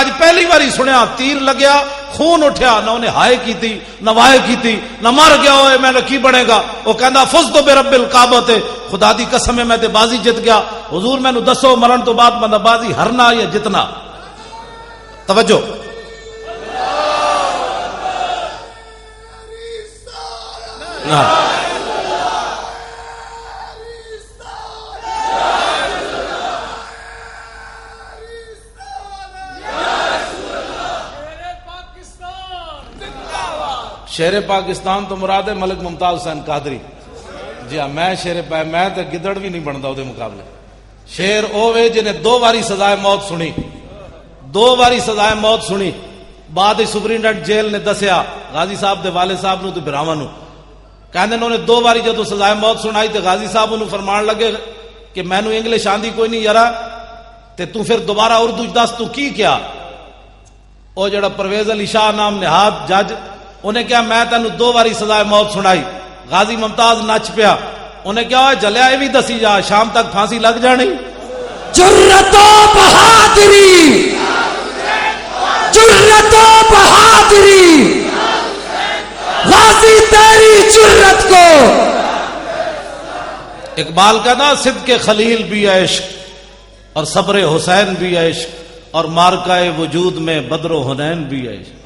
اج پہلی باری سنیا تیر لگیا خون اٹھیا نہ انہیں ہائے کیتی نہ وائے کیتی نہ مر گیا ہوئے میں نے کی بنے گا وہ کہندا فزت برب الکعبہ خدا دی قسم ہے میں تے بازی جت گیا حضور میں نو دسو مرن تو بعد بندہ بازی ہرنا یا جتنا توجہ شیر پاکستان تو مراد ہے ملک ممتاز حسین قادری جی ہاں میں شیر میں تو گدڑ بھی نہیں بنتا وہ مقابلے شیر اوے جنہیں 2 باری سزائے موت سنی 2 باری سزائے موت سنی بعد سپرنٹینڈنٹ جیل نے دسیا غازی صاحب دے والد صاحب نو تے بھراواں نو کہندے انہوں نے 2 باری جدو سزائے موت سنائی تے غازی صاحب انہوں فرمان لگے کہ میں نو انگلش آندی کوئی نہیں یارا تے تو پھر دوبارہ اردو دس تو کی کیا او جڑا پرویز علی شاہ نام نہاد جج انہیں کیا میں تینو 2 باری سزائے موت سنائی غازی ممتاز نچ پیا انہیں کیا ہوئے جلیا یہ بھی دسی جا شام تک پھانسی لگ جانی جرت و بہادری جرت و بہادری غازی تیری جرت کو اقبال کہنا صدق خلیل بھی ہے عشق اور صبر حسین بھی ہے عشق اور مارکہ وجود میں بدر و حنین بھی ہے عشق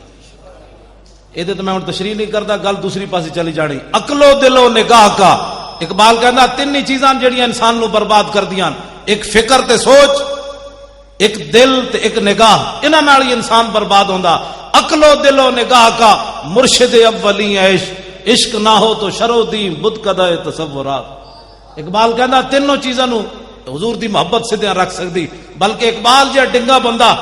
یہ تو میں تشریح نہیں کرتا گل دوسری پاسی چلی جانی عقل و دل و نگاہ کا اقبال کہنا 3 چیزاں جڑیاں انسان نو برباد کر دیاں ایک فکر تے سوچ ایک دل تے ایک نگاہ انہاں نال ہی انسان برباد ہوندا عقل و دل و نگاہ کا مرشد اولی عشق عشق نہ ہو تو شر و دین بت قدہ تصورات اقبال کہنا 3 چیزاں نو حضور دی محبت سدھیاں رکھ سکدی بلکہ اقبال جا ڈنگا بندہ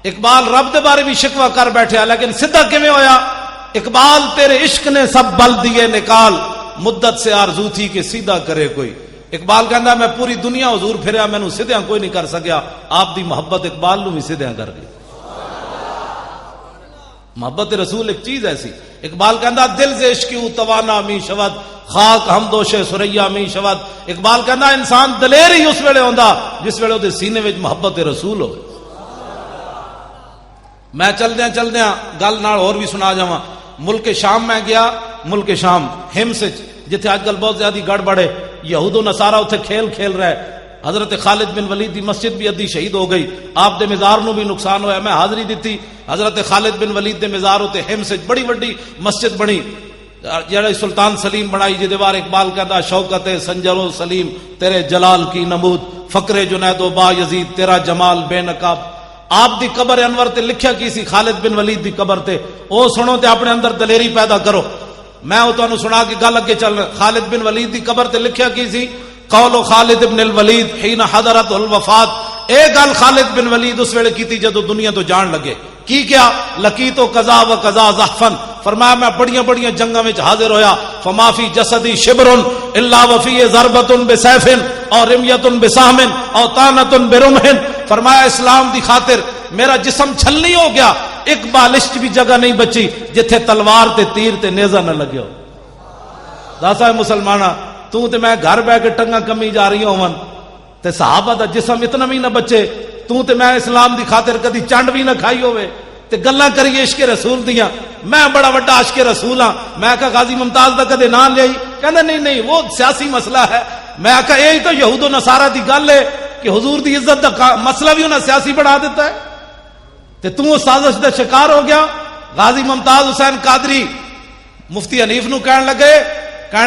اقبال رب دے بارے بھی شکوہ کر بیٹھے لیکن سدھا کیویں ہویا اقبال تیرے عشق نے سب بل دیے نکال مدت سے آرزو تھی کہ سیدھا کرے کوئی اقبال کہندا میں پوری دنیا حضور پھریا مینوں سیدھا کوئی نہیں کر سکیا آپ دی محبت اقبال نو بھی سیدھا کر گئی محبت رسول ایک چیز ایسی اقبال کہندا دل سے عشق توانا می شود خاک ہم دوش سریا می شود اقبال کہندا انسان دلیر ہی اس ویلے ہوندا جس ویلے دے سینے وچ محبت رسول ہوئے میں چلدیاں گل نال اور بھی سنا جاواں ملک شام میں گیا ملک شام ہمس جتھے آج کل بہت زیادہ گڑبڑ ہے یہود و نصارہ اتنے کھیل رہے حضرت خالد بن ولید دی مسجد بھی ادھی شہید ہو گئی آپ دے مزار نو بھی نقصان ہویا میں حاضری دیتی حضرت خالد بن ولید دے مزار ہوتے ہمس بڑی وڈی مسجد بنی جڑا سلطان سلیم بنائی جے دیوار اقبال کہتا شوکت سنجر و سلیم تیرے جلال کی نمود فقر جنید و با یزید تیرا جمال بے نقاب آپ دی قبر انور تے لکھیا کی سی خالد بن ولید دی قبر تے او سنو تے اپنے اندر دلیری پیدا کرو میں او تانوں سنا کے گل اگے چل خالد بن ولید دی قبر تے لکھیا کی سی قول خالد بن الولید حين حضرت الوفات اے گل خالد بن ولید اس ویلے کیتی جدو دنیا تو جان لگے کی کیا لقیت قضا و قضا زحفا فرمایا میں بڑیاں جنگاں وچ حاضر ہویا فما فی جسدی شبر الا وفی ضربۃ بسیف اور رمیۃ بسہم اور طعنۃ برمح فرمایا اسلام دی خاطر میرا جسم چھلنی ہو گیا ایک بالش بھی جگہ نہیں بچی جتھے تلوار تے تیر تے نیزہ نہ لگے ہو داسا مسلمانہ تو تے میں گھر بیٹھ کے ٹنگا کمی جا رہی ہوں تے صحابہ دا جسم اتنا بھی نہ بچے تو تے میں اسلام دی خاطر کدی چنڈ بھی نہ کھائی ہوئے تے گلاں کریے عشق رسول دیاں میں بڑا بڑا عاشق رسول ہاں میں کہا غازی ممتاز دا کدے نام لئی کہندا نہیں وہ سیاسی مسئلہ ہے میں کہا یہی تو یہود و نصارہ دی گل ہے کہ حضور دی عزت دا مسئلہ بھی انہاں سیاسی بنا دیتا ہے تے تو اس سازش دا شکار ہو گیا غازی ممتاز حسین قادری مفتی حنیف نو کہن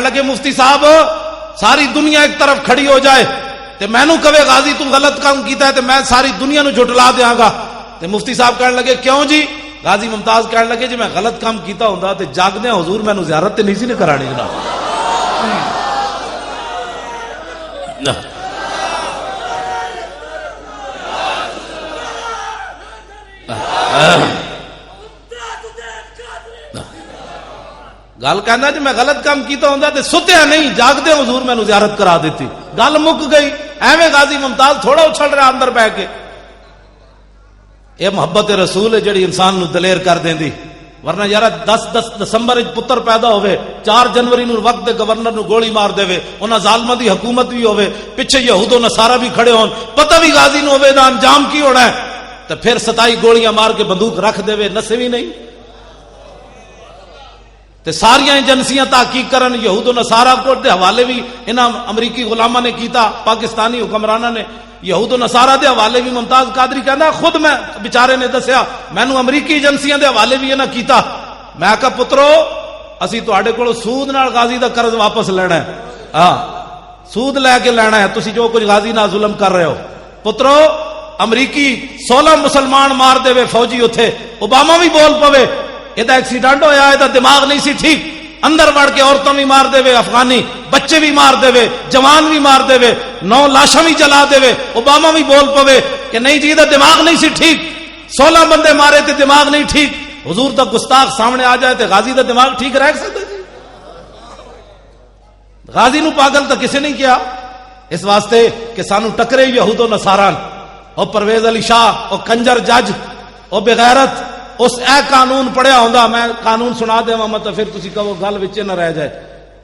لگے مفتی صاحب ساری دنیا ایک طرف کھڑی ہو جائے تے میں نو کہے غازی تو غلط کام کیتا ہے تے میں ساری دنیا نو جھٹلا دیاں گا تے مفتی صاحب کہن لگے کیوں جی غازی ممتاز کہن لگے جی میں غلط کام کیتا ہوندا تے جاگدے حضور میں نو زیارت تے نہیں سی کرانی جناب گل کہنا جی میں غلط کام کیتا ہوندا تے ستیا نہیں جاگدے حضور میں نو زیارت کرا دیتی گل مک گئی ایویں غازی ممتاز تھوڑا اچھل رہا اندر بیٹھ کے یہ محبت رسول ہے جڑی انسان نو دلیر کر دیندی ورنہ یار 10 دسمبر وچ پتر پیدا ہوئے 4 جنوری نو وقت دے گورنر نو گولی مار دے انہاں ظالماں دی حکومت بھی ہوئے پیچھے یہود و نصارہ بھی کھڑے ہون پتہ بھی غازی نو ہوئے دا انجام کی ہونا ہے تو پھر 27 گولیاں مار کے بندوق رکھ دے نسے بھی نہیں. تے ساریاں ایجنسیاں تحقیق کرن یہود و نصارہ کو دے حوالے بھی انہاں امریکی غلاماں نے کیتا, پاکستانی حکمراناں نے یہود و نصارہ دے حوالے بھی. ممتاز قادری کہندا خود میں بیچارے نے دسیا مینوں امریکی ایجنسیاں دے حوالے بھی انہاں کیتا. میں کہا پترو اسی تواڈے کولوں سود نال غازی دا قرض واپس لینا ہے, ہاں سود لے کے لینا ہے, تسی جو کچھ غازی نال ظلم کر رہے ہو. پترو امریکی 16 مسلمان مار دے وے فوجی اتھے, اوباما بھی بول پوے یہ ایکسیڈنٹ ہویا, یہ دماغ نہیں سی ٹھیک, اندر وڑ کے عورتوں بھی مار دے وے, افغانی بچے بھی مار دے وے, جوان بھی مار دے وے, 9 لاشاں بھی جلا دے وے. اوباما بھی بول پوے کہ نہیں جی یہ دماغ نہیں سی ٹھیک, 16 بندے مارے تے دماغ نہیں ٹھیک. حضور دا گستاخ سامنے آ جائے تے غازی دا دماغ ٹھیک رہ سکتا جی؟ غازی نو پاگل تو کسی نہیں کیا, اس واسطے کہ سانو ٹکرے یہود و نصاران. او پرویز علی شاہ او کنجر جج او بغیرت اس اے قانون پڑھیا ہوندا, میں قانون سنا دیواں مت پھر تسی کہو گل وچ نہ رہ جائے.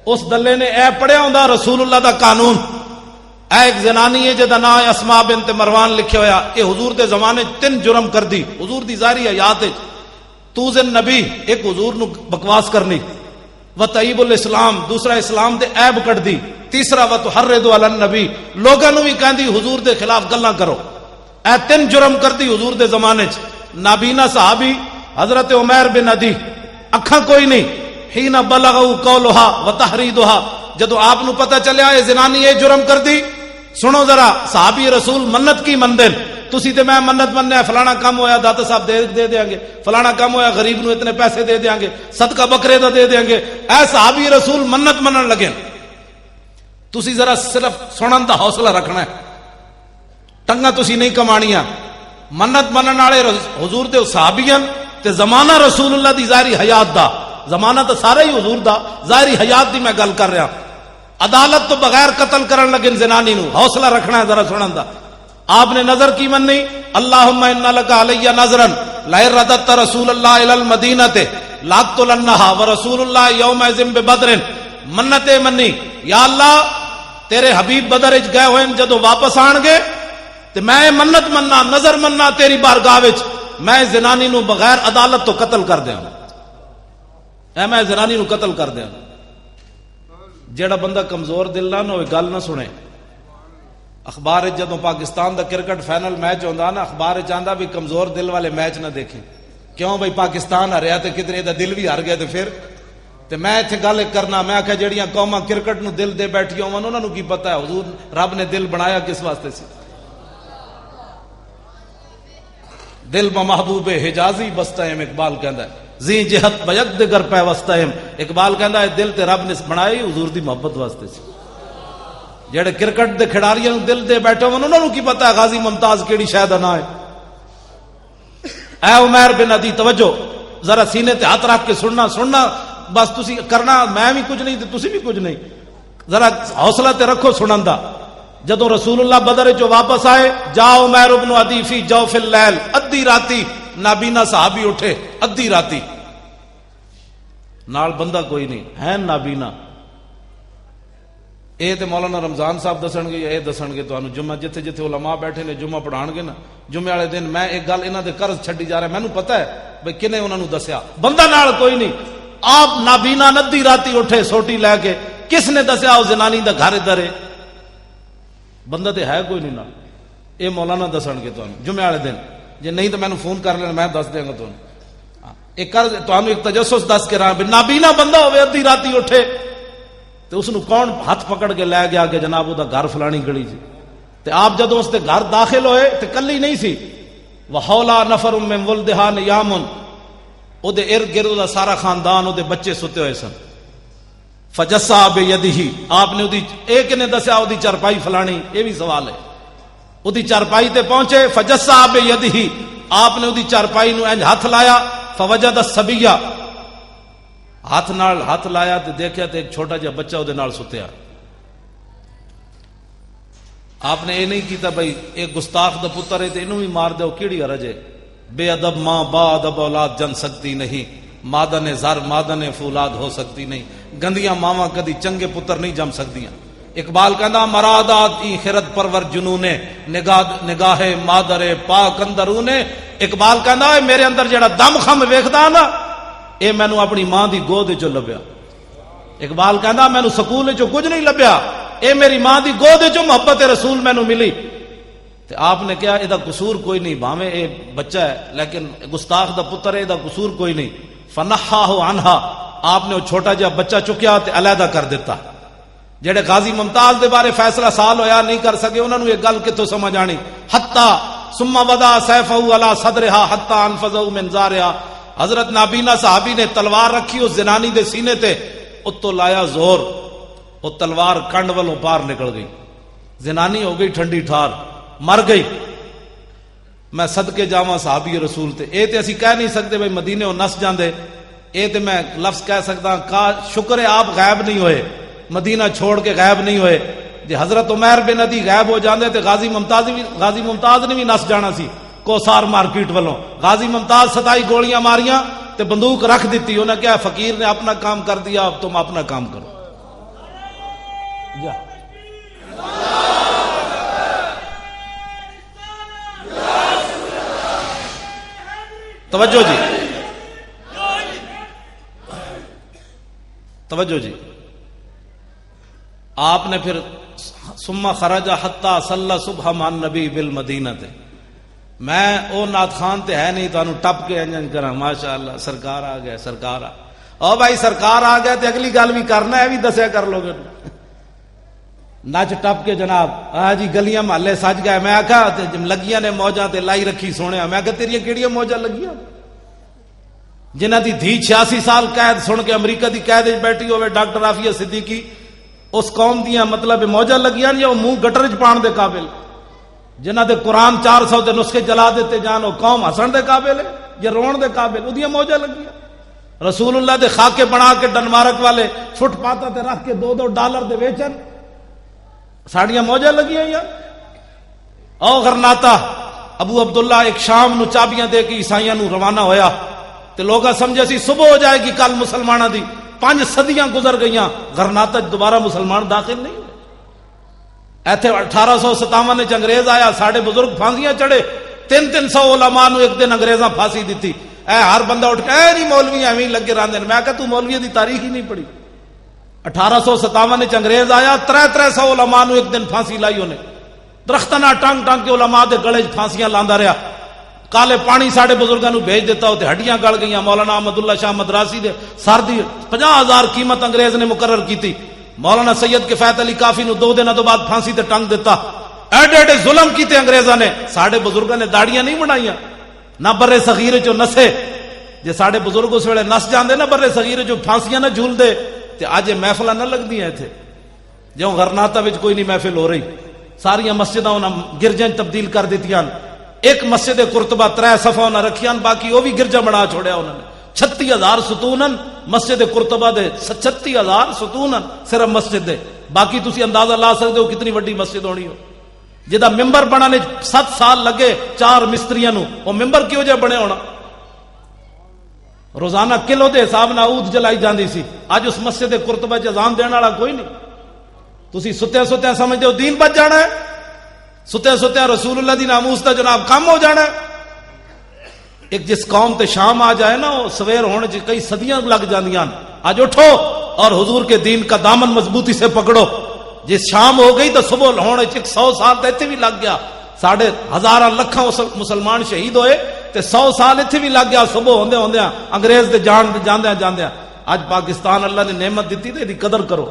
اس دلے نے اے پڑھیا ہوندا رسول اللہ دا قانون. اے ایک زنانی ہے جدا نام ہے اسماء بنت مروان لکھیا ہویا, اے حضور دے زمانے 3 جرم کر دی حضور دی ظاہری حیات وچ. توزن نبی ایک حضور نو بکواس کرنی, وطیب الاسلام دوسرا اسلام دے عیب کٹ دی, تیسرا وتحرض علی النبی لوگاں نو بھی کہندی حضور دے خلاف گلاں کرو. اے 3 جرم کر دی حضور دے زمانے چ. نابینا صحابی حضرت عمیر بن عدی, اکھاں کوئی نہیں, حین بلغوا قولھا وتحریدھا, جدو آپ نو پتہ چلیا اے زنانی اے جرم کر دی. سنو ذرا, صحابی رسول منت کی مندن, تسی تے میں منت مننے فلانا کام ہویا داتا صاحب دے دیاں گے, فلانا کام ہویا غریب نو اتنے پیسے دے دیاں گے, صدقہ بکرے دا دے دیاں گے. اے صحابی رسول منت منن لگے. تسی ذرا صرف سنن دا حوصلہ رکھنا ہے, ٹنگا تسی نہیں کمانیاں. منت منن والے حضور دے صحابیاں تے زمانہ رسول اللہ دی ظاہری حیات دا, زمانہ تو سارا ہی حضور دا, ظاہری حیات دی میں گل کر رہا. عدالت تو بغیر قتل کرن لگے زنانی نو, حوصلہ رکھنا ہے ذرا سنن دا. آپ نے نظر کی مننی, اللہم ان لک علی نظرا لئن رددت رسول اللہ الی المدینہ لاقتلنھا ورسول اللہ یومئذ ببدر. منت منی, یا اللہ تیرے حبیب بدر وچ گئے ہوئے جدو واپس آن گے تے میں منت مننا نظر مننا تیری بارگاہ وچ میں زنانی نو بغیر عدالت تو قتل کر دیاں. اے میں زنانی نو قتل کر دیاں. جیڑا بندہ کمزور دل نہ ہوئے گل نہ سنے. اخبار جدوں پاکستان دا کرکٹ فائنل میچ ہوندا نا, اخبار چاہندا بھی کمزور دل والے میچ نہ دیکھیں. کیوں بھائی پاکستان ہاریا تے کدھر دا دل بھی ہار گیا تے پھر تے میں ایتھے گل کرنا, میں آکھیا جڑیاں قوماں کرکٹ نو دل دے بیٹھی ہون انہاں نو کی پتہ ہے حضور رب نے دل بنایا کس واسطے سی. دل با محبوب حجازی بستہم, اقبال کہندا ہے زی جہت بیک دگر پہ وستہم. اقبال کہندا ہے دل تے رب نے بنائی حضور دی محبت واسطے سی. جڑے کرکٹ دے کھڑاریاں نو دل دے بیٹھے ہون انہاں نو کی پتہ ہے غازی ممتاز کیڑی شے دا نام ہے. اے عمیر بن عدی توجہ ذرا سینے تے ہاتھ رکھ کے سننا بس تسی کرنا, میں بھی کچھ نہیں تے تسی بھی کچھ نہیں, ذرا حوصلہ تے رکھو سنن دا. جدو رسول اللہ بدر جو واپس آئے, جا عمیر بن عدی فی جوف اللیل, ادھی راتی نابینا صحابی اٹھے, ادھی راتی نال بندہ کوئی نہیں ہے نابینا. اے تے مولانا رمضان صاحب دسن گے, اے دسن گے تانوں جمعہ جتھے جتھے علماء بیٹھے نے جمعہ پڑھان گے نا, جمعے والے دن میں ایک گل انہاں دے قرض چھڈی جا رہا, مینوں پتہ ہے بھئی کنے انہاں نوں دسیا, بندہ نال کوئی نہیں. آپ نابینا ندی راتی اٹھے سوٹی لے کے, کس نے دسیا او زنانی دا گھر ادھر ہے, بندہ تے ہے کوئی نہیں نا. اے مولانا دسن گے تانوں جمعے والے دن, جے نہیں تو مینوں فون کر لینا میں دس دیاں گا تانوں. ایک قرض تانوں ایک تجسس دس کے رہا, نابینا بندہ ہوے ادھی راتی اٹھے تو اس نو کون ہاتھ پکڑ کے لے گیا کہ جناب دا گھر فلانی گلی جی. تے آپ جدوں اس دے گھر داخل ہوئے تے کلی نہیں سی, وحولا نفر من ولدھا نیام, او دے ارد گرد دا سارا خاندان او دے بچے ستے ہوئے سن. فجسا بیدہ, آپ نے اودی ایک نے دسیا اودی چرپائی فلانی, یہ بھی سوال ہے. اودی چرپائی تے پہنچے, فجسا بیدہ, آپ نے اودی چرپائی نو انج ہاتھ لایا, فوجد الصبیہ, ہاتھ نال ہاتھ لایا تے دیکھیا تے ایک چھوٹا جہا بچہ اودے نال ستیا. آپ نے یہ نہیں کیتا بھائی ایک گستاخ دا پتر ہے تے اینوں بھی مار دیو, کیڑی حرج ہے. بے ادب ماں با ادب اولاد جن سکتی نہیں, مادن زر مادن فولاد ہو سکتی نہیں. گندیاں ماواں کدی چنگے پتر نہیں جم سکدیاں. اقبال کہندا مرادات ای خرد پرور جنونے نگاہ مادر پاک اندرونے. اقبال کہندا اے میرے اندر جڑا دم خم ویکھدا نا اے مینوں اپنی ماں دی گود وچوں لبیا. اقبال کہندا مینوں سکول وچوں کچھ نہیں لبیا, اے میری ماں دی گود وچوں محبت رسول مینوں ملی. تے آپ نے کہا اے دا قصور کوئی نہیں, بھاویں اے بچہ ہے لیکن گستاخ دا پتر ہے, اے دا قصور کوئی نہیں. فنحاہ عنہا, آپ نے وہ چھوٹا جہا بچہ چکیا تے علیحدہ کر دیتا. جڑے غازی ممتاز دے بارے فیصلہ سال ہویا نہیں کر سکے, انہوں نے یہ گل کتوں سمجھ آنی. حتی ثم وضع سیفہ علی صدرہا حتی انفذہ من زارہا. حضرت نابینا صحابی نے تلوار رکھی اس زنانی دے سینے تے, اتو لایا زور, وہ تلوار کنڈ والوں پار نکل گئی. زنانی ہو گئی ٹھنڈی ٹھار, مر گئی. میں صدقے جاواں صحابی رسول تے, اے تے اسی کہہ نہیں سکتے بھئی مدینے ہو نس جاندے. اے تے میں لفظ کہہ سکتا کا شکر ہے آپ غائب نہیں ہوئے, مدینہ چھوڑ کے غائب نہیں ہوئے. جی حضرت عمیر بن عدی غائب ہو جاندے تے غازی ممتاز نے بھی نس جانا سی کوسار مارکیٹ والوں. غازی ممتاز 27 گولیاں ماریاں تے بندوق رکھ دیتی. انہوں نے کہا فقیر نے اپنا کام کر دیا, اب تم اپنا کام کرو. جا توجہ جی, توجہ جی. آپ نے پھر ثم خرج حتی صلی صبح مع النبی بالمدینہ تے. میں او نعت خان تے ہے نہیں تانوں ٹپ کے انجن کراں ماشاءاللہ سرکار آ گئے سرکار آ. او بھائی سرکار آ گئے تے اگلی گل بھی کرنا ہے, بھی دسیا کر لو گے. نچ ٹپ کے جناب آ جی گلیاں محلے سج گئے. میں آکھا لگیاں نے موجاں تے لائی رکھی سونیا. میں کہا تیریاں کیڑیاں موجاں لگیاں جنہ دی دھی 86 سال قید سن کے امریکہ دی قید وچ بیٹھی ہوئے ڈاکٹر عافیہ صدیقی, اس قوم دیاں مطلب موجاں لگیاں یا وہ منہ گٹر وچ پان دے قابل, جنہ دے قرآن 400 دے نسخے جلا دیتے جان, وہ قوم ہسن دے قابل ہے یا رون دے قابل؟ اودیاں موجاں لگیاں. رسول اللہ دے خاکے بنا کے ڈنمارک والے فٹ پاتاں تے رکھ کے $2 دے ویچن, ساڑیاں موجاں لگیاں یا او غرناطہ. ابو عبداللہ ایک شام نو چابیاں دے کے عیسائیاں نو روانہ ہویا تے لوگاں سمجھے سی صبح ہو جائے گی کل مسلماناں دی. 5 صدیاں گزر گئیاں, غرناطہ دوبارہ مسلمان داخل نہیں ہوئے. ایتھے 1857 وچ انگریز آیا, ساڈے بزرگ پھانسیاں چڑھے. 300 علماء نو ایک دن انگریزاں پھانسی دیتی. اے ہر بندہ اٹھ کے اے نہیں مولوی ایویں لگے رہندے. میں کہا تو مولوی دی تاریخ ہی نہیں پڑھی. 1857 وچ انگریز آیا, 300 علماء نو ایک دن پھانسی لائی انہیں. درختاں نال ٹانگ ٹانگ کے علماء دے گلے وچ پھانسیاں لاندا رہیا. کالے پانی ساڈے بزرگاں نو بھیج دیتا تے ہڈیاں گل گئیاں. مولانا احمد اللہ شاہ مدراسی دے سر دی 50,000 قیمت انگریز نے مقرر کیتی. مولانا سید کفایت علی کافی نو 2 دنوں تو بعد پھانسی تے ٹنگ دیتا. ایڈے ایڈے ظلم کیتے انگریزاں نے. ساڈے بزرگاں نے داڑیاں نہیں بنائیاں, نہ برے صغیر چوں نسے. جے ساڈے بزرگ اس ویلے نس جاندے نا برے صغیر چوں پھانسیاں نہ جھول دے تے اج محفلاں نہ لگدیاں ایتھے. جوں غرناطہ وچ کوئی نہیں محفل ہو رہی, ساریاں مسجداں انہاں گرجاں تبدیل کر دتیاں. ایک مسجد قرطبہ 3 صفحہ نہ رکھیاں, باقی وہ بھی گرجا بنا چھوڑیا انہوں نے. 36,000 ستونن مسجد قرطبہ دے, 36,000 ستونن صرف مسجد دے. باقی تسی اندازہ لا سکتے ہو کتنی وڈی مسجد ہونی ہو. جدا ممبر بنانے 7 سال لگے 4 مستریاں نو, وہ ممبر کیوں جے بنے ہونا؟ روزانہ کلو دے حساب نال عود جلائی جاندی سی. اج اس مسجد قرطبہ چ اذان دین والا کوئی نہیں. تسی ستیا ستیا سمجھتے ہو دین بچ جانا ہے, ستیا ستیا رسول اللہ دی ناموس دا جناب کم ہو جانا ہے. ایک جس قوم تے شام آ جائے نا, وہ سویر ہونے چ کئی صدیاں لگ جاندیاں. آج اٹھو اور حضور کے دین کا دامن مضبوطی سے پکڑو. جس شام ہو گئی تو صبح ہونے چ 100 سال تو اتنے بھی لگ گیا. ساڑھے ہزاراں لکھاں مسلمان شہید ہوئے تے 100 سال اتنے بھی لگ گیا. صبح ہوندے ہوندے انگریز دے جان جاندے جاندے. اج پاکستان اللہ نے نعمت دیتی تے دی قدر کرو.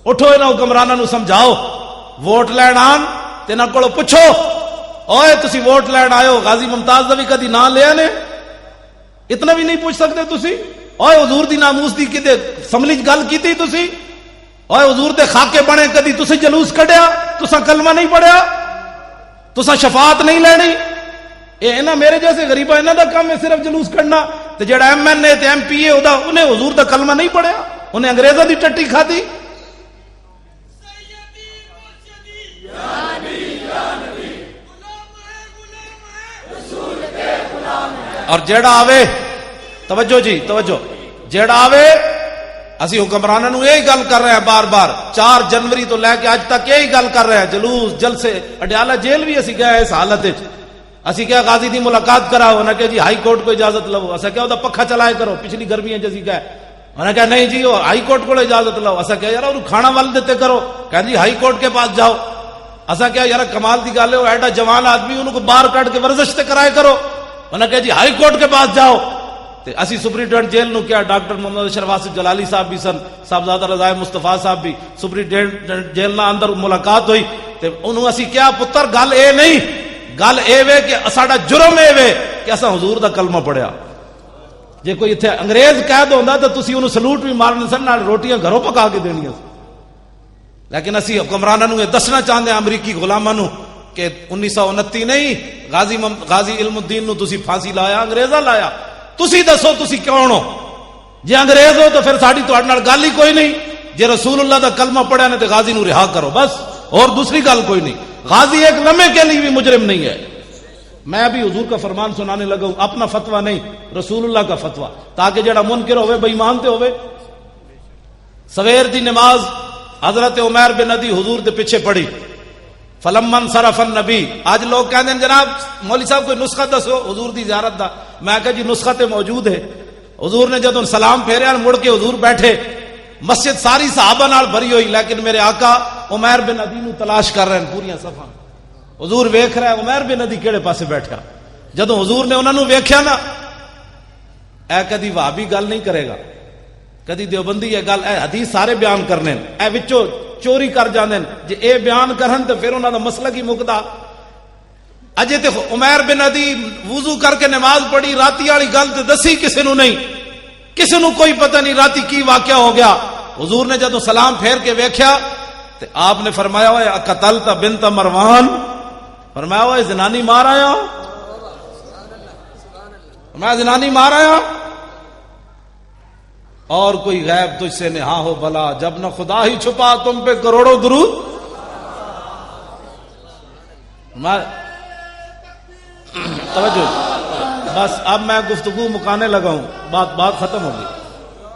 اٹھو انہاں حکمراناں نو سمجھاؤ, ووٹ لین آن تے انہاں کولوں پوچھو, اوئے تسی ووٹ لین آئے ہو, غازی ممتاز دا بھی کدی نام لیا نے؟ اتنا بھی نہیں پوچھ سکتے تسی؟ اوئے حضور دی ناموس دی کدے اسمبلی گل کیتی تسی؟ اوئے حضور دے خاکے بنے کدی تسی جلوس کڈیا؟ تساں کلمہ نہیں پڑھیا؟ تساں شفاعت نہیں لینی؟ اے انہاں میرے جیسے غریباں انہاں دا کام ہے صرف جلوس کڈنا. تے جڑا ایم این اے تے ایم پی اے انہیں حضور دا کلمہ نہیں پڑھیا, انہیں انگریزاں دی ٹٹی کھادی. اور جیڑا آوے, توجہ جی توجہ, جیڑا آوے اسی حکمرانوں نو یہی گل کر رہے ہیں بار بار، 4 جنوری تو لے کے اج تک یہی گل کر رہے ہیں، جلوس جلسے، اڈیالہ جیل بھی اسی گئے اس حالت وچ، اسی کیا غازی دی ملاقات کراؤ، انہاں کہ جی ہائی کورٹ کو اجازت لو، اسا کیا دا پکھا چلائے کرو، پچھلی گرمیاں جسی گئے، انہاں کہا نہیں جی وہ ہائی کورٹ کو اجازت لو، اسا کیا یار انہوں کھانا ول دیتے کرو، کہ جی ہائی کورٹ کے پاس جاؤ، اسا کیا یار کمال دی گل ہے وہ ایڈا جوان آدمی انہوں کو باہر کٹ کے ورزش تے کرائے کرو، انہاں کہا جی ہائی کورٹ کے پاس جاؤ، تے اسی سپرنٹینڈنٹ جیل نو کیا ڈاکٹر محمد اشرف آصف جلالی صاحب بھی سن، صاحبزادہ رضا مصطفیٰ صاحب بھی، سپرنٹینڈنٹ جیل نہ اندر ملاقات ہوئی، تے انہوں اسی کیا پتر گل اے نہیں، گل اے وے کہ ساڈا جرم اے وے کہ اساں حضور دا کلمہ پڑھیا، جے کوئی ایتھے انگریز قید ہوندا تے تسی انہوں سلوٹ بھی مارنے سن، نال روٹیاں گھروں پکا کے دینیاں سن، لیکن اسی حکمراناں نوں یہ دسنا چاہندے ہیں امریکی غلاماں نوں کہ 1929 نہیں غازی علم الدین نو تسی پھانسی لایا، انگریزاں لایا، تسی دسو تسی کون ہو؟ جے انگریز ہو تو پھر ساڈی تہاڈے نال گل ہی کوئی نہیں، جے رسول اللہ دا کلمہ پڑھیا نے تے غازی نو رہا کرو بس، اور دوسری گل کوئی نہیں، غازی ایک لمحے کے لیے بھی مجرم نہیں ہے۔ میں ابھی حضور کا فرمان سنانے لگا ہوں، اپنا فتویٰ نہیں، رسول اللہ کا فتویٰ، تاکہ جڑا منکر ہوئے بے ایمان تے ہوئے۔ سویر دی نماز حضرت عمیر بن ندی حضور دے پیچھے پڑھی، فلما انصرف النبی، آج لوگ کہتے ہیں جناب مولوی صاحب کوئی نسخہ دسو حضور دی زیارت دا، میں کہا جی نسخہ تے موجود ہے، حضور نے جدوں سلام پھیریا مڑ کے حضور بیٹھے، مسجد ساری صحابہ نال بھری ہوئی، لیکن میرے آقا عمیر بن ندی نو تلاش کر رہے ہیں پوریاں صفاں، حضور ویکھ رہا ہے عمیر بن ندی کیڑے پاسے بیٹھا، جدوں حضور نے انہاں نو ویکھیا نا، اے کدی وہابی گل نہیں کرے گا، کدی دیوبندی یہ گل، اے حدیث سارے بیان کرنے، اے وچوں چوری کر جاندے، جے اے بیان کرن تے پھر انہاں دا مسئلہ کی مکدا۔ اجے تے عمیر بن ندی وضو کر کے نماز پڑھی، راتی والی گل تے دسی کسے نو نہیں، کسے نو کوئی پتہ نہیں راتی کی واقعہ ہو گیا۔ حضور نے جدوں سلام پھیر کے ویکھیا تے آپ نے فرمایا ہوئے قتلت بنت مروان، فرمایا ہوئے زنانی مار آیا، فرمایا زنانی مار آیا، اور کوئی غیب تجھ سے نہا ہو بلا، جب نہ خدا ہی چھپا تم پہ کروڑوں درود۔ توجہ، بس اب میں گفتگو مکانے لگا ہوں، بات ختم ہو گئی،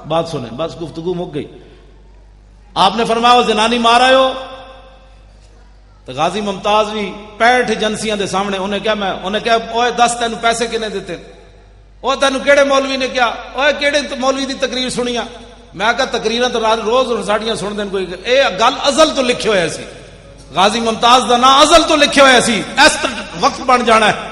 بات سنیں، بس گفتگو مک گئی۔ آپ نے فرمایا وہ زنانی مار آئے ہو، تو غازی ممتاز بھی 65 ایجنسیاں دے سامنے انہیں کہا اوے دس تینوں پیسے کنے دیتے، وہ تینوں کیڑے مولوی نے کیا، اوے کیڑے مولوی دی تقریر سنیا، میں کہا تقریراں تو روز ساڈیاں سن دین، کوئی اے گل ازل تو لکھے ہوئے سی، غازی ممتاز دا نام ازل تو لکھے ہوئے سی، اس وقت بن جانا ہے،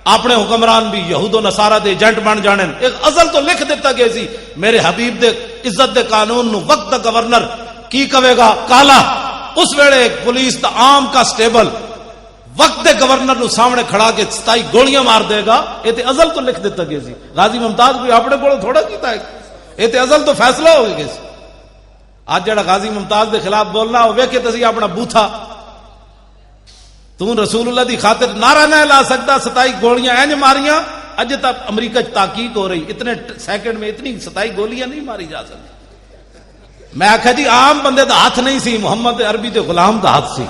اپنے حکمران بھی یہود و نصارہ دے ایجنٹ بن جانے، ایک ازل تو لکھ دیتا گیا سی، میرے حبیب دے عزت دے قانون نو وقت دا گورنر کی کہے گا کالا، اس ویلے پولیس دا عام کا سٹیبل وقت دے گورنر نو سامنے کھڑا کے 27 گولیاں مار دے گا، یہ تے ازل تو لکھ دیتا گیا سی، غازی ممتاز کوئی اپنے کو تھوڑا کیتا ہے، یہ تے ازل تو فیصلہ ہو گیا سی۔ آج جڑا غازی ممتاز دے خلاف بولنا ہو ویکھے تسی اپنا بوتھا، تو رسول اللہ دی خاطر نعرہ نہ لا سکتا، 27 گولیاں اینج ماریاں، اج تک امریکہ تحقیق ہو رہی، اتنے سیکنڈ میں اتنی 27 گولیاں نہیں ماری جا سکتی۔ میں آخا جی عام بندے دا ہاتھ نہیں سی، محمد عربی دے غلام دا ہاتھ سی۔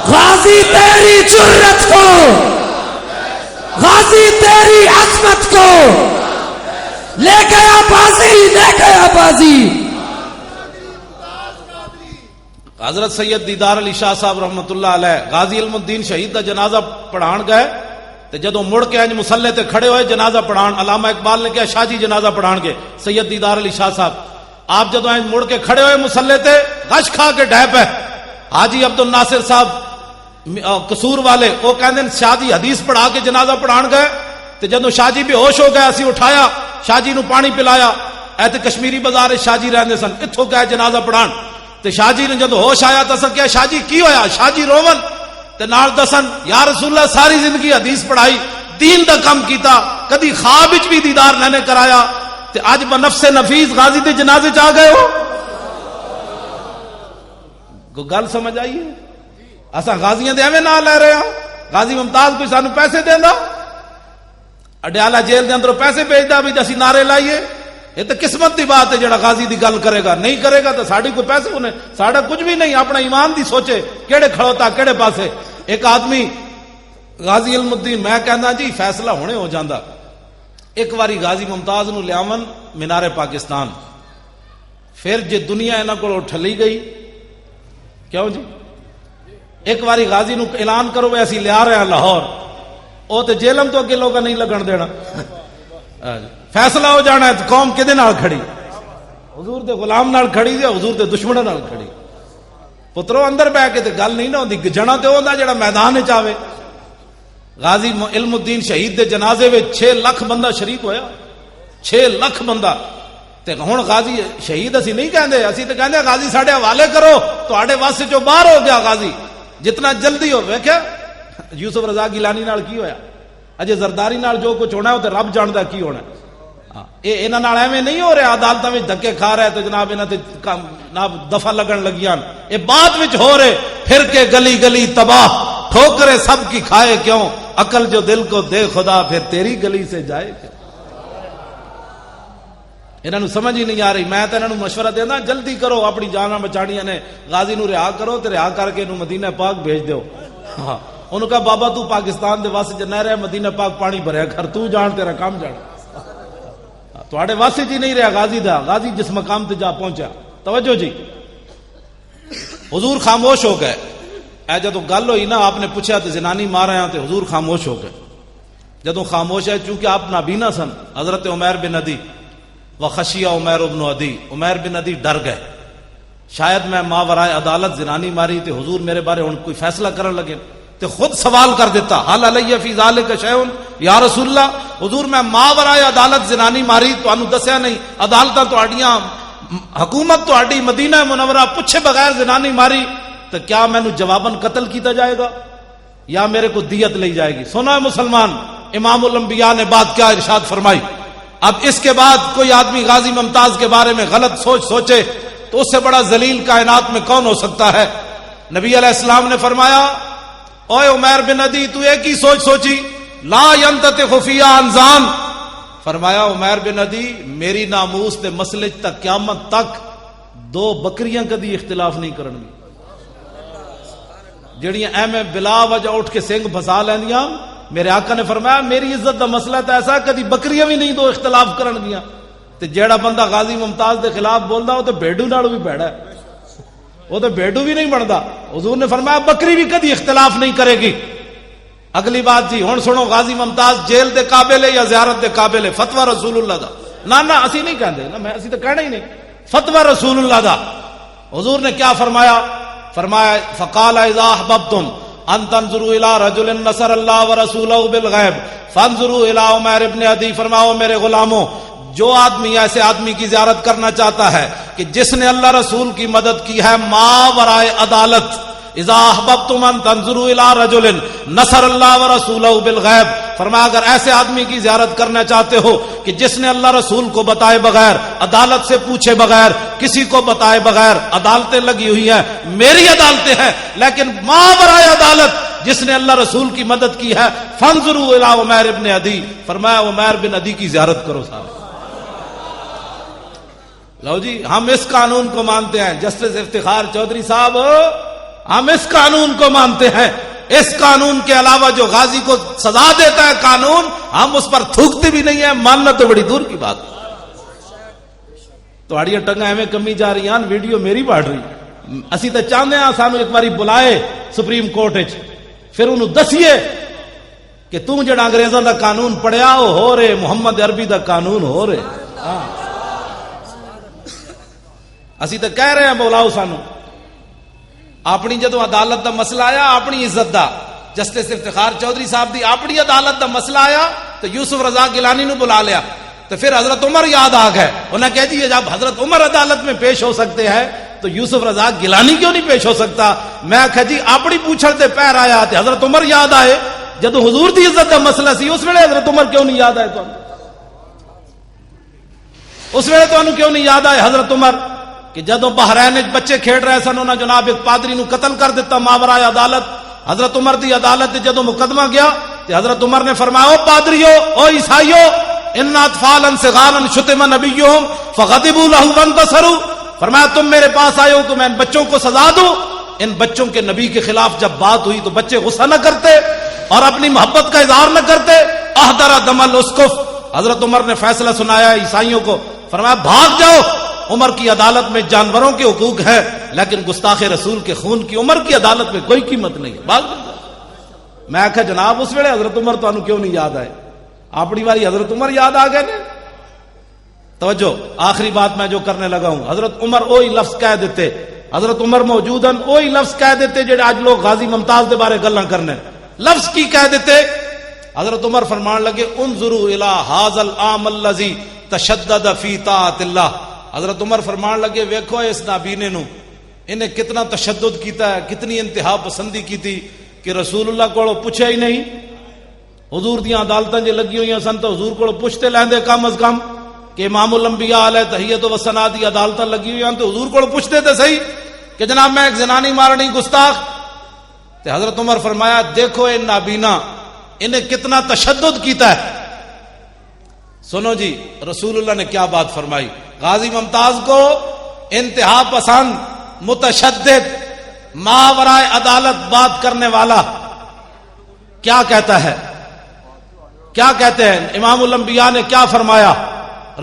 غازی تیری جرت کو، غازی تیری عظمت کو لے گیا بازی، لے گیا بازی۔ حضرت سید دیدار علی شاہ صاحب رحمت اللہ علیہ غازی علم الدین شہید دا جنازہ پڑھان گئے، تے جدوں مڑ کے انج مصلے تے کھڑے ہوئے جنازہ پڑھان، علامہ اقبال نے کہا شاہ جی جنازہ پڑھان گے، سید دیدار علی شاہ صاحب آپ جدوں انج مڑ کے کھڑے ہوئے مصلے تے، غش کھا کے ڈہ پے، حاجی عبد الناصر صاحب قصور والے وہ کہندے شاہ جی حدیث پڑھا کے جنازہ پڑھان گئے، تے جدوں شاہ جی بے ہوش ہو گئے اسی اٹھایا، شاہ جی نو پانی پلایا، اے تے کشمیری بازار شاہ جی رہندے سن، اتھوں گئے جنازہ پڑھان، تے شاہ جی نے جدوں ہوش آیا تو کیا شاہ جی کی ہویا، شاہ جی روون تے نال دسن یا رسول اللہ ساری زندگی حدیث پڑھائی، دین دا کم کیتا، کدی خواب وچ بھی دیدار نہ کرایا، تے اج بنفس نفیس غازی دے جنازے چ آ گئے ہو۔ کو گل سمجھ آئی ہے؟ اساں غازیاں دے ایویں نہ لے رہے ہاں، غازی ممتاز کوئی سانو پیسے دیندا، اڈیالہ جیل دے اندروں پیسے بھیجدا بھی اسی نعرے لائیے، یہ تو قسمت دی بات ہے جڑا غازی دی گل کرے گا، نہیں کرے گا تو ساڈی کوئی پیسے انہیں، ساڈا کچھ بھی نہیں، اپنا ایمان دی سوچے کیڑے کھڑوتا کیڑے پاسے۔ ایک آدمی غازی علم الدین، میں کہنا جی فیصلہ ہونے ہو جاندا، ایک واری غازی ممتاز نو لیاون مینار پاکستان، پھر جی دنیا انہاں کو ٹھلی گئی کیوں جی ایک باری غازی نو اعلان کرو وے اسی لیا رہے ہیں لاہور او تے جیلم تو اگے لوگاں نہیں لگن دینا فیصلہ ہو جانا ہے قوم کدے نال کھڑی حضور دے غلام نال کھڑی تے حضور دے دشمناں نال کھڑی پترو اندر بہ کے تے گل نہیں نہ ہوندی جنا تے ہوندا جڑا میدان وچ آوے غازی علم الدین شہید دے جنازے وچ 6 لاکھ بندہ شریک ہویا 6 لاکھ بندہ تے ہن غازی شہید اسی نہیں کہندے اسی تے کہندے غازی ساڈے حوالے کرو تواڈے وس چوں باہر ہو گیا غازی جتنا جلدی ہو ویکھیا یوسف رضا گیلانی نال کی ہویا اجے زرداری نال جو کچھ ہونا ہے او تے رب جاندا کی ہونا ہے اے انہاں نال ایویں نہیں ہو رہا عدالتاں وچ دھکے کھا رہا ہے تے جناب انہاں تے جناب دفع لگن لگیاں اے بعد وچ ہو رہے پھر کے گلی گلی تباہ ٹھوکریں سب کی کھائے کیوں عقل جو دل کو دے خدا پھر تیری گلی سے جائے کیوں انہاں نوں سمجھ ہی نہیں آ رہی میں تے انہاں نوں مشورہ دیندا جلدی کرو اپنی جاناں بچاڑیاں نے غازی نوں رہا کرو تے رہا کر کے انہوں مدینہ پاک بھیج دیو ہاں انہوں کہا بابا تو پاکستان دے واسطے جے نہ رہے مدینہ پاک پانی بھریا گھر تو جان تیرا کام جان تواڈے واسطے جی نہیں رہا غازی دا غازی جس مقام تے جا پہنچا توجہ جی حضور خاموش ہو گئے اے جدوں گل ہوئی نا آپ نے پوچھا تے زنانی مارا ہیں تے حضور خاموش ہو گئے جدوں خاموش ہے چونکہ آپ نابینا سن حضرت عمیر بن عدی وخشیہ عمیر بن عدی عمیر بن عدی ڈر گئے شاید میں ماورائے عدالت زنانی ماری تے حضور میرے بارے ہن کوئی فیصلہ کرن لگے تے خود سوال کر دیتا حل علیہ فی ذالک شیء یا رسول اللہ حضور میں ماورائے عدالت زنانی ماری تانوں دسیا نہیں عدالتاں تہاڈیاں حکومت تہاڈی مدینہ منورہ پوچھے بغیر زنانی ماری تو کیا مینوں جواباً قتل کیتا جائے گا یا میرے کو دیت لی جائے گی سنا مسلمان امام الانبیاء نے بات کیا ارشاد فرمائی اب اس کے بعد کوئی آدمی غازی ممتاز کے بارے میں غلط سوچے تو اس سے بڑا ذلیل کائنات میں کون ہو سکتا ہے نبی علیہ السلام نے فرمایا اوے عمیر بن عدی تو ایک ہی سوچ سوچی لا ينتطق فيها انزان فرمایا عمیر بن عدی میری ناموس دے مسئلے تک قیامت تک 2 بکریاں کدی اختلاف نہیں کرن گی جڑیاں ایویں بلا وجہ اٹھ کے سنگ پھسا لیندیاں میرے آقا نے فرمایا میری عزت دا مسئلہ تو ایسا کدی بکریاں بھی نہیں 2 اختلاف کرن گیاں تے جیڑا بندہ غازی ممتاز دے خلاف بولدا او تے بھیڈو نالوں بھی بھڑا ہے وہ تو بھیڈو بھی نہیں بنتا حضور نے فرمایا بکری بھی کدی اختلاف نہیں کرے گی اگلی بات جی ہن سنو غازی ممتاز جیل دے قابل ہے یا زیارت دے قابل ہے فتوی رسول اللہ دا نا اسی نہیں کہندے نا میں اسی تو کہنا ہی نہیں فتوی رسول اللہ دا حضور نے کیا فرمایا فرمایا فقال اذا احببتم ان تنظروا الى رجل نصر الله ورسوله بالغیب فانظروا الى عمیر بن عدی فرماؤ میرے غلاموں جو آدمی ایسے آدمی کی زیارت کرنا چاہتا ہے کہ جس نے اللہ رسول کی مدد کی ہے ماورائے عدالت اذا احببتم ان تنظروا الى رجل نصر اللہ ورسولہ بالغیب فرمایا اگر ایسے آدمی کی زیارت کرنا چاہتے ہو کہ جس نے اللہ رسول کو بتائے بغیر عدالت سے پوچھے بغیر کسی کو بتائے بغیر عدالتیں لگی ہوئی ہیں میری عدالتیں ہیں لیکن ماورائے عدالت جس نے اللہ رسول کی مدد کی ہے فانظروا الی عمیر بن عدی فرمایا عمیر بن عدی کی زیارت کرو صاحب لو جی ہم اس قانون کو مانتے ہیں جسٹس افتخار چودھری صاحب ہم اس قانون کو مانتے ہیں اس قانون کے علاوہ جو غازی کو سزا دیتا ہے قانون ہم اس پر تھوکتے بھی نہیں ہیں ماننا تو بڑی دور کی بات تہاڑیاں ٹنگاں ایویں کمی جا رہی ہیں ویڈیو میری بڑھ رہی اسی تو چاہتے ہیں سانو ایک باری بلائے سپریم کورٹ وچ پھر انہوں دسیے کہ تو جڑا انگریزاں دا قانون پڑھیا وہ ہو رہے محمد عربی دا قانون ہو رہے اسی تو کہہ رہے ہیں بولاؤ سانو اپنی جدو عدالت دا مسئلہ آیا اپنی عزت دا جسٹس افتخار چودھری صاحب دی اپنی عدالت دا مسئلہ آیا تو یوسف رضا گیلانی نو بلا لیا تو پھر حضرت عمر یاد آ گئے انہیں کہہ دیے جب حضرت عمر عدالت میں پیش ہو سکتے ہیں تو یوسف رضا گیلانی کیوں نہیں پیش ہو سکتا میں کہا جی اپنی پوچھڑ تے پیر آیا تے حضرت عمر یاد آئے جدو حضور دی عزت دا مسئلہ سی اس ویلے حضرت عمر کیوں نہیں یاد آئے تو اس ویلے تو کیوں نہیں یاد آئے حضرت عمر کہ جدو بحرین بچے کھیڑ رہے سن انہاں جناب ایک پادری نو قتل کر دیتا ماورائے عدالت حضرت عمر دی عدالت جدو مقدمہ گیا تو حضرت عمر نے فرمایا او پادریو او عیسائیو ان اطفالا صغارا شتم نبیہم فغضبوا له وانتصروا فرمایا تم میرے پاس آئے ہو تو میں ان بچوں کو سزا دوں ان بچوں کے نبی کے خلاف جب بات ہوئی تو بچے غصہ نہ کرتے اور اپنی محبت کا اظہار نہ کرتے احضر دم الاسقف حضرت عمر نے فیصلہ سنایا عیسائیوں کو فرمایا بھاگ جاؤ عمر کی عدالت میں جانوروں کے حقوق ہے، لیکن گستاخ رسول کے خون کی عمر کی عدالت میں کوئی قیمت نہیں ہے. میں آخا جناب اس ویلے حضرت عمر تو کیوں نہیں یاد آئے؟ اپنی باری حضرت عمر یاد آ گئے نے. توجہ، آخری بات میں جو کرنے لگا ہوں، حضرت عمر وہی لفظ کہہ دیتے، حضرت عمر موجود ہیں وہی لفظ کہہ دیتے جڑے آج لوگ غازی ممتاز دے بارے گلاں کرنے، لفظ کی کہہ دیتے. حضرت عمر فرمان لگے انظروا الی ھذا العام الذی تشدد فی طاعت اللہ. حضرت عمر فرمان لگے ویکھو اس نابینے نو، انہیں کتنا تشدد کیتا ہے، کتنی انتہا پسندی کی تھی کہ رسول اللہ کو پوچھا ہی نہیں. حضور دیاں عدالتاں جے لگی ہوئی سن تو حضور کو پوچھتے لیندے کم از کم کہ امام الانبیاء علیہ تحیت و ثنا دی عدالتاں لگی ہوئی ہیں تو حضور کو پوچھتے تھے صحیح کہ جناب میں ایک زنانی مارنی گستاخ. تے حضرت عمر فرمایا دیکھو اے نابینا انہیں کتنا تشدد کیتا ہے. سنو جی رسول اللہ نے کیا بات فرمائی. غازی ممتاز کو انتہا پسند، متشدد، ماورائے عدالت بات کرنے والا کیا کہتا ہے؟ کیا کہتے ہیں؟ امام الانبیاء نے کیا فرمایا؟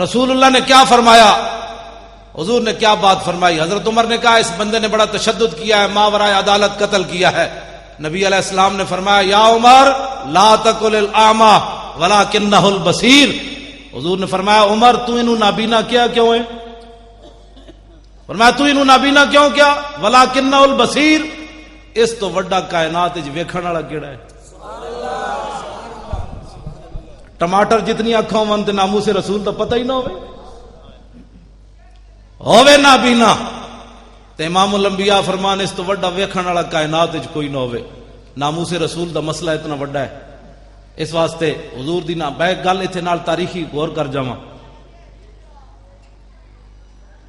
رسول اللہ نے کیا فرمایا؟ حضور نے کیا بات فرمائی؟ حضرت عمر نے کہا اس بندے نے بڑا تشدد کیا ہے، ماورائے عدالت قتل کیا ہے. نبی علیہ السلام نے فرمایا یا عمر لا تقل الاعمى ولکنہ البصیر. حضور نے فرمایا عمر تو انہوں نابینا کیا کیوں ہے؟ فرمایا تو انہوں نابینا کیوں کیا؟ ولکنہ البصیر. اس تو وڈا کائنات وچ ویکھن والا کیڑا ہے؟ ٹماٹر جتنی اکھاں ہون تے ناموس رسول تو پتہ ہی نہ ہوے نابینا تے امام الانبیاء فرمان اس تو وڈا ویکھن والا کائنات وچ کوئی نہ ہوے. ناموس رسول دا مسئلہ اتنا وڈا ہے. اس واسطے حضور دی نہ بیک گل ایتھے نال تاریخی غور کر جاواں.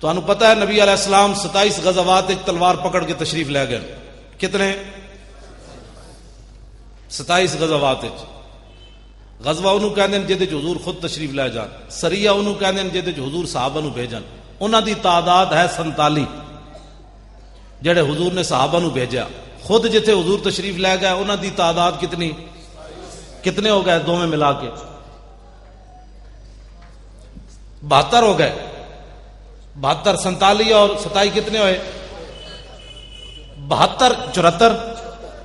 تانوں پتہ ہے نبی علیہ السلام 27 غزوات وچ تلوار پکڑ کے تشریف لے گئے. کتنے؟ 27 غزوات وچ. غزوہ انہوں کہندے ہیں جہدے حضور خود تشریف لے جان، سریہ انہوں کہندے ہیں جہدے حضور صحابہ نو بھیجن. انہاں دی تعداد ہے 47 جڑے حضور نے صحابہ نو بھیجا. خود جتھے حضور تشریف لے گئے انہاں دی تعداد کتنی؟ کتنے ہو گئے دو میں ملا کے؟ 72 ہو گئے. 72 47 اور 27 کتنے ہوئے؟ 72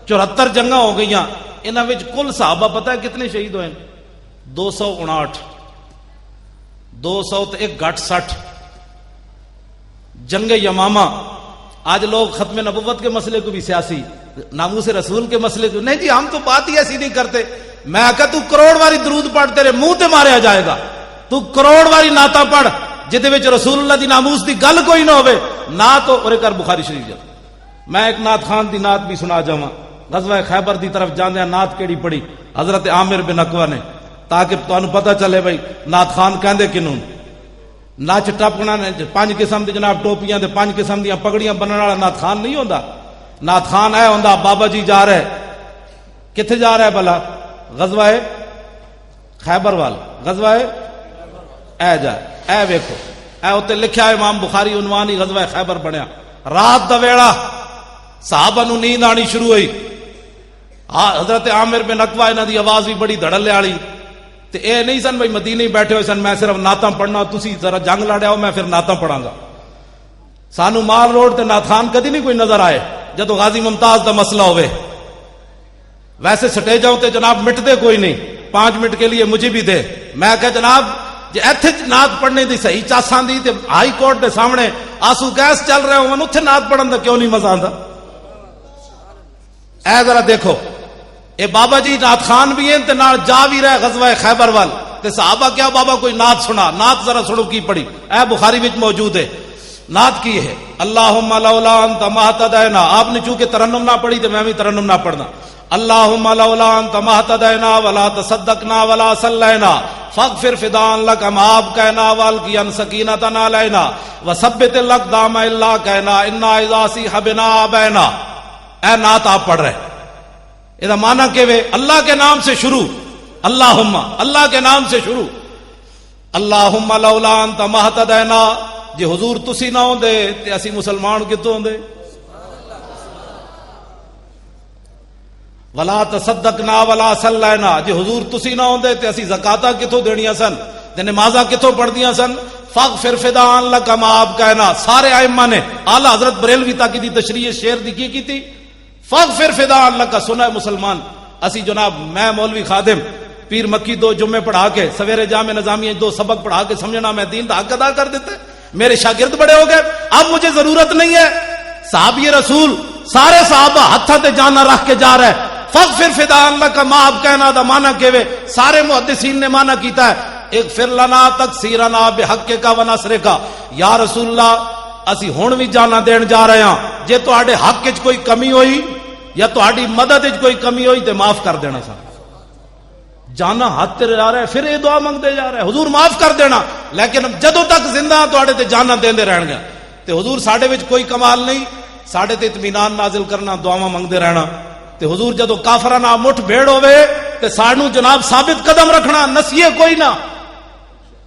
74 جنگاں ہو گئیاں. انہاں وچ کل صحابہ پتہ ہے کتنے شہید ہوئے؟ 259. 200 تے ایک گھٹ 60. جنگ یمامہ. آج لوگ ختم نبوت کے مسئلے کو بھی سیاسی، ناموس رسول کے مسئلے کو نہیں جی ہم تو بات ہی ایسی نہیں کرتے. میں کہا تو کروڑ واری درود پڑھ تیرے منہ تے ماریا جائے گا. تو کروڑ واری نعتاں پڑھ جدے وچ رسول اللہ دی ناموس دی گل کوئی نہ ہوے. نعت اور کر بخاری شریف جا. میں ایک نعت خان دی نعت بھی سنا جاواں. غزوہ خیبر دی طرف جاندیاں نعت کیڑی پڑھی؟ حضرت عامر بن عقبہ نے، تاکہ تانوں پتہ چلے بھائی نعت خان کہندے کنوں. نچ ٹپنا نے 5 قسم دی جناب ٹوپیاں تے 5 قسم دیاں پگڑیاں بننے والا نعت خان نہیں ہوندا. نعت خان اے ہوندا بابا جی جا رہے کتھے جا رہا ہے بھلا؟ غزوہ خیبر وال. غزوہ اے جا اے ویکھو اے اوتے لکھیا امام بخاری عنوان ہی غزوہ خیبر بنیا. رات دا ویڑا صحابہ نو نیند آنی شروع ہوئی. حضرت عامر بن عقبہ انہاں دی آواز بھی بڑی دھڑلے والی تے اے نہیں سن بھائی مدینے ہی بیٹھے ہوئے سن میں صرف نعتاں پڑھنا تسی ذرا جنگ لڑیا ہو میں پھر نعتاں پڑھاں گا. سانو مال روڈ تے نعت خان کدی نہیں کوئی نظر آئے جدو غازی ممتاز دا مسئلہ ہوئے. ویسے سٹیجاں تے جناب مٹتے کوئی نہیں. 5 منٹ کے لیے مجھے بھی دے. میں کہا جناب جی ایتھے نعت پڑھنے دی صحیح چاساں دی تے ہائی کورٹ دے سامنے آنسو گیس چل رہے ہون اتھے نعت پڑھن دا کیوں نہیں مزہ آندا؟ اے ذرا دیکھو اے بابا جی نعت خان بھی ہیں تے نال جا بھی رہے غزوہ خیبر وال تے صحابہ کیا بابا کوئی نعت سنا. نعت ذرا سنو کی پڑھی. اے بخاری وچ موجود ہے. نعت کی ہے اللہم لولا انت ما اہتدینا. آپ نے چونکہ ترنم نہ پڑھی تو میں بھی ترنم نہ پڑھنا. اللہم لولا انت ما اہتدینا ولا تصدقنا ولا صلینا فاغفر فدان لک. معاف کہنا والقین سکینتنا علینا وثبت الاقدام الا کہنا انا اذا صیح بنا ابینا. اے نعت آپ پڑھ رہے یہ معنی کہ اللہ کے نام سے شروع. اللہم اللہ کے نام سے شروع. اللہم لولا انت ما اہتدینا. جی حضور تسی نہ ہوندے تے اسی مسلمان کتوں ہوندے؟ ولا تصدقنا ولا صلینا. جی حضور تسی نہ ہوندے تے اسی زکاتاں کتوں دینیاں سن تے نمازاں کتوں پڑھدیاں سن؟ فاغفر فدان لک ما آپ کہنا. سارے ائمہ نے اعلی حضرت بریلوی تک دی تشریح شعر دی کی تھی. فاغفر فدان لک. سنا مسلمان اسی جناب میں مولوی خادم پیر مکی 2 جمعے پڑھا کے سویرے جامع نظامیہ 2 سبق پڑھا کے سمجھنا میں دین دا حق ادا کر دیتے. میرے شاگرد بڑے ہو گئے, اب مجھے ضرورت نہیں ہے. صحابی رسول سارے صحابہ ہتھاں تے جانا رکھ کے جا رہے. فاغفر فدان لک ما آپ کہنا دا معنی کیوے سارے محدثین نے معنی کیتا ہے اغفر لنا تقصیرنا بحقک و نصرک. یا رسول اللہ اسی ہن بھی جانا دین جا رہے ہاں, جے تہاڈے حق وچ کوئی کمی ہوئی یا تہاڈی مدد وچ کوئی کمی ہوئی تے معاف کر دینا. سا جانا ہاتھ تے جا رہا ہے, پھر یہ دعا منگتے جا رہے حضور معاف کر دینا, لیکن جدوں تک زندہ تہاڈے تے جانا دیندے رہن گے. تے حضور ساڈے وچ کوئی کمال نہیں, ساڈے تے اطمینان نازل کرنا, دعاواں منگتے رہنا. تے حضور جدوں کافراں نال مٹھ بھیڑ ہوے تے سانو جناب ثابت قدم رکھنا, نسیے کوئی نہ.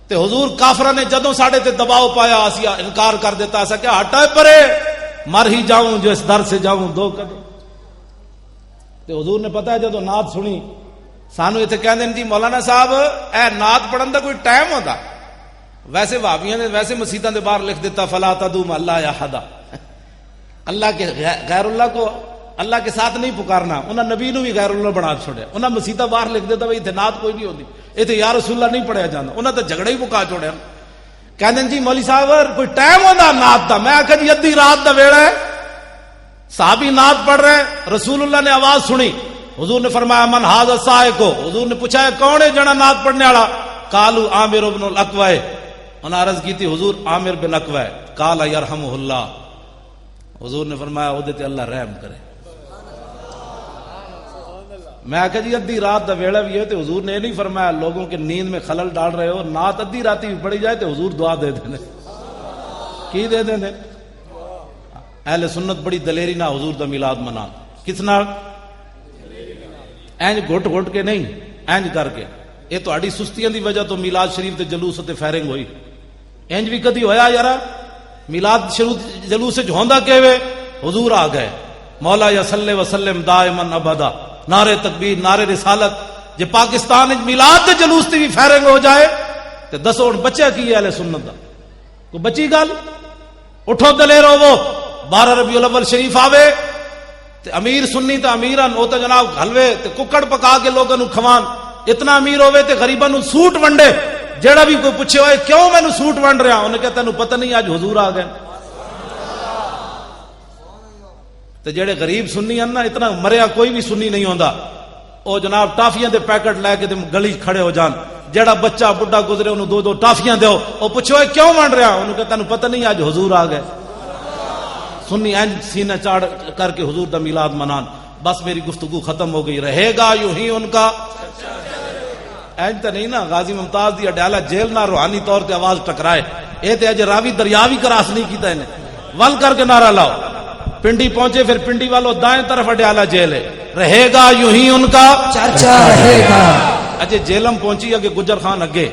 تے حضور کافراں نے جدوں ساڈے تے دباؤ پایا اسی انکار کر دیتا, ایسا کہ ہٹا پرے مر ہی جاؤں جو اس در سے جاؤں 2 قدم. تے حضور نے پتا ہے جدوں نعت سنی سانو اتنے کہندے جی مولانا صاحب اے نعت پڑھن دا کوئی ٹائم ہوتا. ویسے وہابیاں نے ویسے مسیتاں دے باہر لکھ دیتا فلا تدعو اللہ احدا, اللہ کے غیر اللہ کو اللہ کے ساتھ نہیں پکارنا. انہاں نبی نو بھی غیر اللہ بنا چھوڑیا. انہاں مسیتاں باہر لکھ دیتا بھائی اتنے نعت کوئی نہیں ہوتی, اتنے یا رسول اللہ نہیں پڑھیا جاتا. انہاں تے جھگڑا ہی مکا چھوڑیا. کہندے جی مولوی صاحب کوئی ٹائم ہوندا نعت دا. میں آکھیا جی ادھی رات دا ویڑا ہے, صحابی نعت پڑھ رہے, رسول اللہ نے آواز سنی, حضور نے فرمایا من ھذا السائق. حضور نے پوچھا ہے کون ہے جڑا نعت پڑھنے والا؟ قالوا عامر بن الاقوع. انہوں نے عرض کی تھی حضور عامر بن اقوع. قال یرحمہ اللہ. حضور نے فرمایا او دے تے اللہ رحم کرے. میں کہا جی ادھی رات دا ویڑا بھی ہے تو حضور نے نہیں فرمایا لوگوں کے نیند میں خلل ڈال رہے ہو, نعت ادھی راتی بھی پڑھی جائے تو حضور دعا دے دیں. کی دے دیں؟ اہل سنت بڑی دلیری نہ حضور دا میلاد منا. کتنا اینج گھٹ گھٹ کے نہیں, اینج کر کے. یہ تہاڈی سستیاں دی وجہ تو میلاد شریف تے جلوس تے فائرنگ ہوئی. اینج بھی کدی ہویا یارا میلاد جلوس وچ ہوندا کیویں؟ حضور آ گئے مولا یا صلی وسلم دائما ابدا, نعرے تکبیر نعرے رسالت. جے پاکستان وچ میلاد تے جلوس تے بھی فائرنگ ہو جائے تے دسو ہن بچا کی ہے اہل سنت دا؟ کوئی بچی گل؟ اٹھو دلیر ہوو. 12 ربیع الاول شریف آوے تے امیر سنی تے امیران او تے جناب حلوے تے ککڑ پکا کے لوگاں نو کھوان. اتنا امیر ہوے تے غریباں نو سوٹ ونڈے. جیڑا بھی کوئی پوچھے ہوئے کیوں مینوں سوٹ ونڈ رہا, انہیں کہا تینوں پتہ نہیں اج حضور آ گئے. تے جیڑے غریب سنی ہیں نا, اتنا مریا کوئی بھی سنی نہیں ہوندا, او جناب ٹافیاں دے پیکٹ لے کے تے گلی کھڑے ہو جان. جیڑا بچہ بڈھا گزرے انہوں 2 ٹافیاں دیو. او پوچھے ہوئے کیوں ونڈ رہا, انہوں کہا تینوں پتہ نہیں اج حضور آ گئے. سنی اینج سینہ چاڑ کر کے حضور دا میلاد منان. بس میری گفتگو ختم ہو گئی. رہے گا یوں ہی ان کا اینج تے نہیں نا غازی ممتاز دی اڈیالہ جیل نہ روحانی طور تے آواز ٹکرائے. اے تے اج راوی دریا بھی کراس نہیں کیتا انہیں. ول کر کے نعرہ لاؤ. پنڈی پہنچے پھر پنڈی والوں دائیں طرف اڈیالہ جیل ہے. رہے گا یوں ہی ان کا چرچا رہے گا. اجے جیلم پہنچی اگے گجر خان اگے.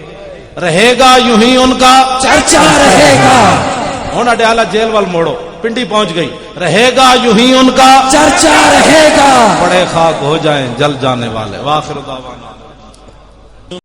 رہے گا یوں ہی ان کا چرچا رہے گا. ہن اڈیالہ جیل وال موڑو. پنڈی پہنچ گئی. رہے گا یوں ہی ان کا چرچا رہے گا. بڑے خاک ہو جائیں جل جانے والے. واخر دعوانا